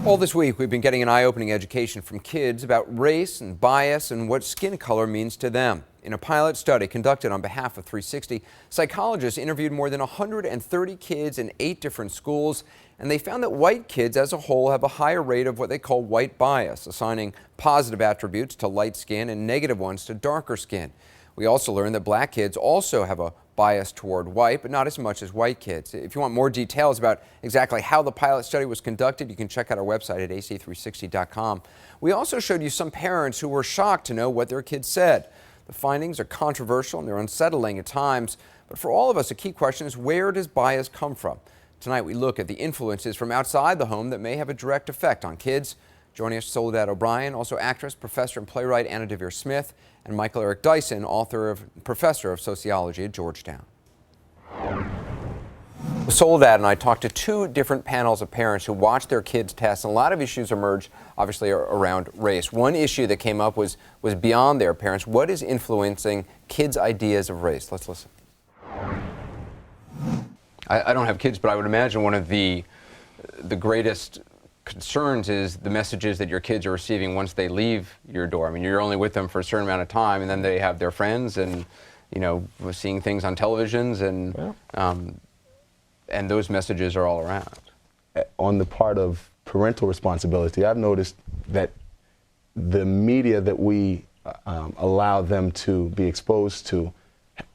All this week, we've been getting an eye-opening education from kids about race and bias and what skin color means to them. In a pilot study conducted on behalf of 360, psychologists interviewed more than 130 kids in 8 different schools, and they found that white kids as a whole have a higher rate of what they call white bias, assigning positive attributes to light skin and negative ones to darker skin. We also learned that black kids also have a bias toward white, but not as much as white kids. If you want more details about exactly how the pilot study was conducted, you can check out our website at ac360.com. We also showed you some parents who were shocked to know what their kids said. The findings are controversial and they're unsettling at times, but for all of us, a key question is, where does bias come from? Tonight we look at the influences from outside the home that may have a direct effect on kids. Joining us, Soledad O'Brien, also actress, professor, and playwright Anna Deavere Smith, and Michael Eric Dyson, professor of sociology at Georgetown. Soledad and I talked to 2 different panels of parents who watched their kids' tests, and a lot of issues emerged, obviously, around race. One issue that came up was beyond their parents. What is influencing kids' ideas of race? Let's listen. I don't have kids, but I would imagine one of the greatest concerns is the messages that your kids are receiving once they leave your door. I mean, you're only with them for a certain amount of time, and then they have their friends, and we're seeing things on televisions, and those messages are all around. On the part of parental responsibility, I've noticed that the media that we allow them to be exposed to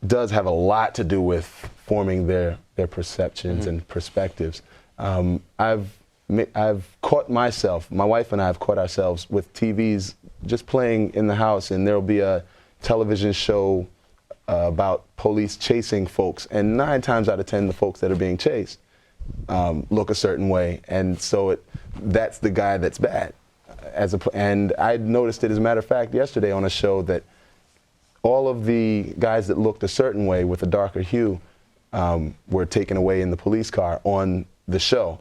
does have a lot to do with forming their perceptions and perspectives. I've caught myself, my wife and I have caught ourselves with TVs just playing in the house, and there'll be a television show about police chasing folks, and 9 times out of 10 the folks that are being chased look a certain way, and so that's the guy that's bad. And I noticed it, as a matter of fact, yesterday on a show, that all of the guys that looked a certain way with a darker hue were taken away in the police car on the show.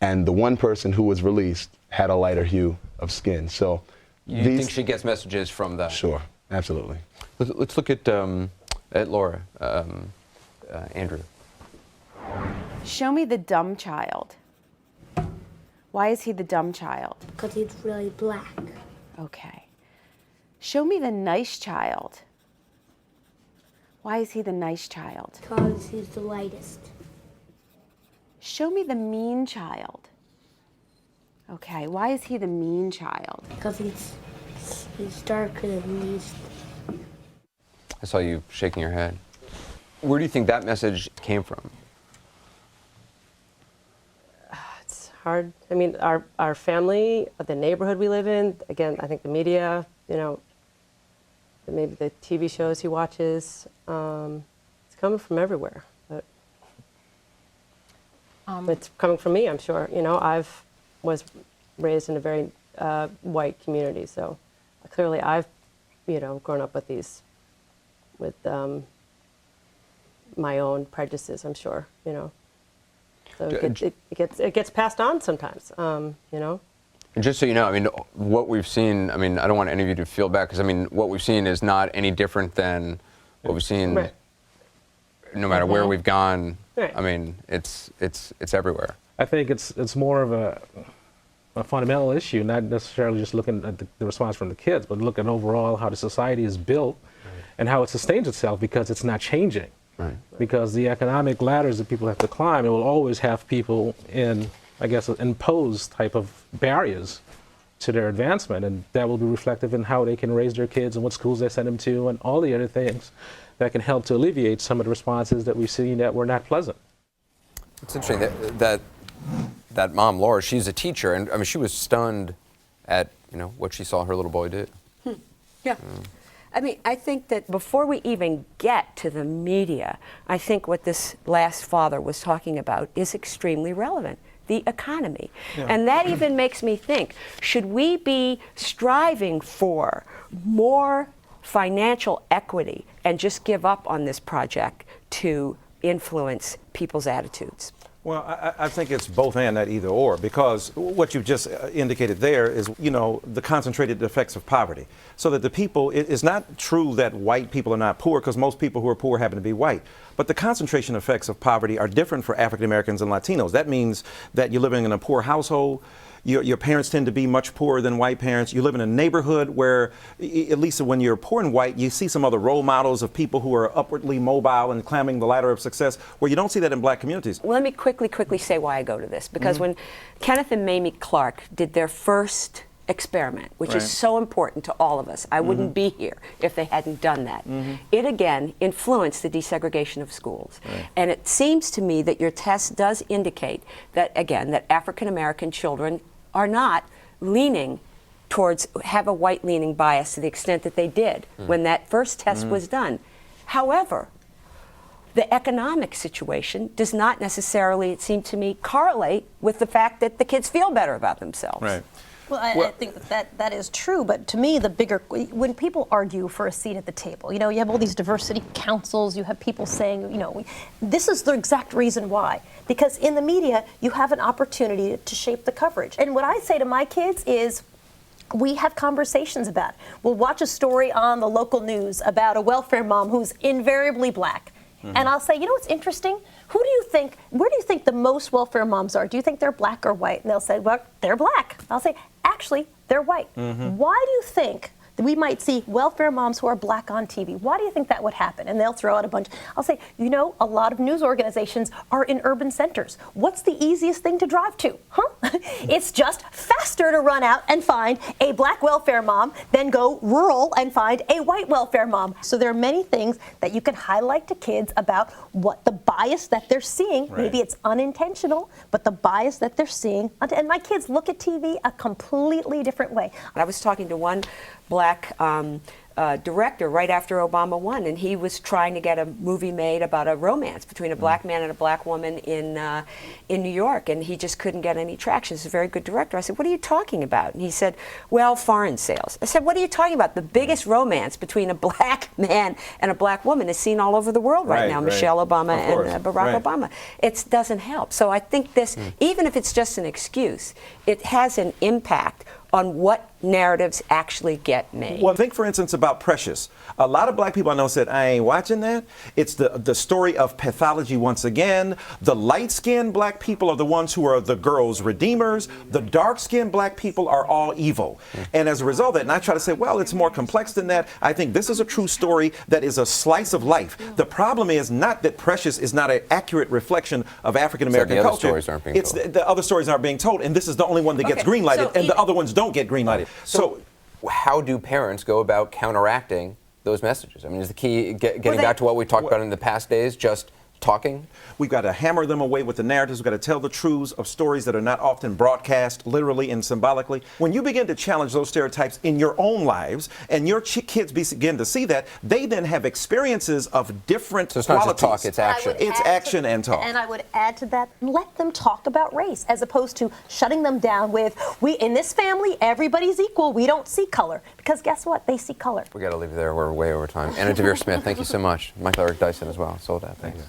And the one person who was released had a lighter hue of skin. So you think she gets messages from that? Sure, absolutely. Let's look at Laura. Andrew. Show me the dumb child. Why is he the dumb child? Because he's really black. Okay. Show me the nice child. Why is he the nice child? Because he's the lightest. Show me the mean child. Okay, why is he the mean child? Because he's darker than these. I saw you shaking your head. Where do you think that message came from? It's hard. I mean, our family, the neighborhood we live in, again, I think the media, maybe the TV shows he watches, it's coming from everywhere. It's coming from me, I'm sure. I was raised in a very white community, so clearly I've, grown up with my own prejudices, I'm sure, So it gets passed on sometimes, And just so you know, I mean, what we've seen, I mean, I don't want any of you to feel bad, because, I mean, what we've seen is not any different than what we've seen, right, no matter where we've gone. Right. I mean, it's everywhere. I think it's more of a fundamental issue, not necessarily just looking at the response from the kids, but looking overall how the society is built, right, and how it sustains itself, because it's not changing. Right. Because the economic ladders that people have to climb, it will always have people in, I guess, imposed type of barriers to their advancement, and that will be reflective in how they can raise their kids and what schools they send them to, and all the other things that can help to alleviate some of the responses that we've seen that were not pleasant. It's interesting that mom, Laura, she's a teacher, and I mean, she was stunned at what she saw her little boy do. Yeah. I mean, I think that before we even get to the media, I think what this last father was talking about is extremely relevant. The economy. Yeah. And that even makes me think, should we be striving for more financial equity and just give up on this project to influence people's attitudes? Well, I think it's both and, not either or, because what you've just indicated there is, the concentrated effects of poverty. So that the people, it's not true that white people are not poor, because most people who are poor happen to be white. But the concentration effects of poverty are different for African Americans and Latinos. That means that you're living in a poor household, your parents tend to be much poorer than white parents. You live in a neighborhood where, at least when you're poor and white, you see some other role models of people who are upwardly mobile and climbing the ladder of success, where you don't see that in black communities. Well, let me quickly say why I go to this. Because when Kenneth and Mamie Clark did their first experiment, which Right. is so important to all of us, I wouldn't be here if they hadn't done that. It again influenced the desegregation of schools. And it seems to me that your test does indicate that, again, that African American children are not leaning towards, have a white leaning bias to the extent that they did when that first test was done. However, the economic situation does not necessarily, it seemed to me, correlate with the fact that the kids feel better about themselves. Right. Well, I think that is true, but to me, the bigger, when people argue for a seat at the table, you know, you have all these diversity councils, you have people saying, you know, this is the exact reason why. Because in the media, you have an opportunity to shape the coverage. And what I say to my kids is, we have conversations about it. We'll watch a story on the local news about a welfare mom who's invariably black. And I'll say, you know what's interesting? Where do you think the most welfare moms are? Do you think they're black or white? And they'll say, well, they're black. I'll say, actually, they're white. Why do you think that we might see welfare moms who are black on TV? Why do you think that would happen? And they'll throw out a bunch. I'll say, you know, a lot of news organizations are in urban centers. What's the easiest thing to drive to? It's just faster to run out and find a black welfare mom than go rural and find a white welfare mom. So there are many things that you can highlight to kids about what the bias that they're seeing. Right. Maybe it's unintentional, but the bias that they're seeing. And my kids look at TV a completely different way. I was talking to one black director right after Obama won, and he was trying to get a movie made about a romance between a black man and a black woman in New York, and he just couldn't get any traction. He's a very good director. I said, what are you talking about? And he said, well, foreign sales. I said, what are you talking about? The biggest romance between a black man and a black woman is seen all over the world right now. Michelle Obama and Barack Obama. It doesn't help. So I think this, even if it's just an excuse, it has an impact on what narratives actually get made. Well, think, for instance, about Precious. A lot of black people I know said, I ain't watching that. It's the story of pathology once again. The light-skinned black people are the ones who are the girls' redeemers. The dark-skinned black people are all evil. And as a result of that, and I try to say, well, it's more complex than that. I think this is a true story that is a slice of life. The problem is not that Precious is not an accurate reflection of African-American culture. The other stories aren't being told. The other stories aren't being told, and this is the only one that gets green-lighted, and the other ones don't get green-lighted. So how do parents go about counteracting those messages? I mean, is the key getting back to what we talked about in the past days, just talking? We've got to hammer them away with the narratives. We've got to tell the truths of stories that are not often broadcast literally and symbolically. When you begin to challenge those stereotypes in your own lives and your kids begin to see that, they then have experiences of different So it's qualities. not just talk, it's action. It's action and talk. And I would add to that, let them talk about race as opposed to shutting them down with, in this family, everybody's equal. We don't see color. Because guess what? They see color. We got to leave it there. We're way over time. Anna Deavere Smith, thank you so much. Michael Eric Dyson as well. Sold out. Thanks.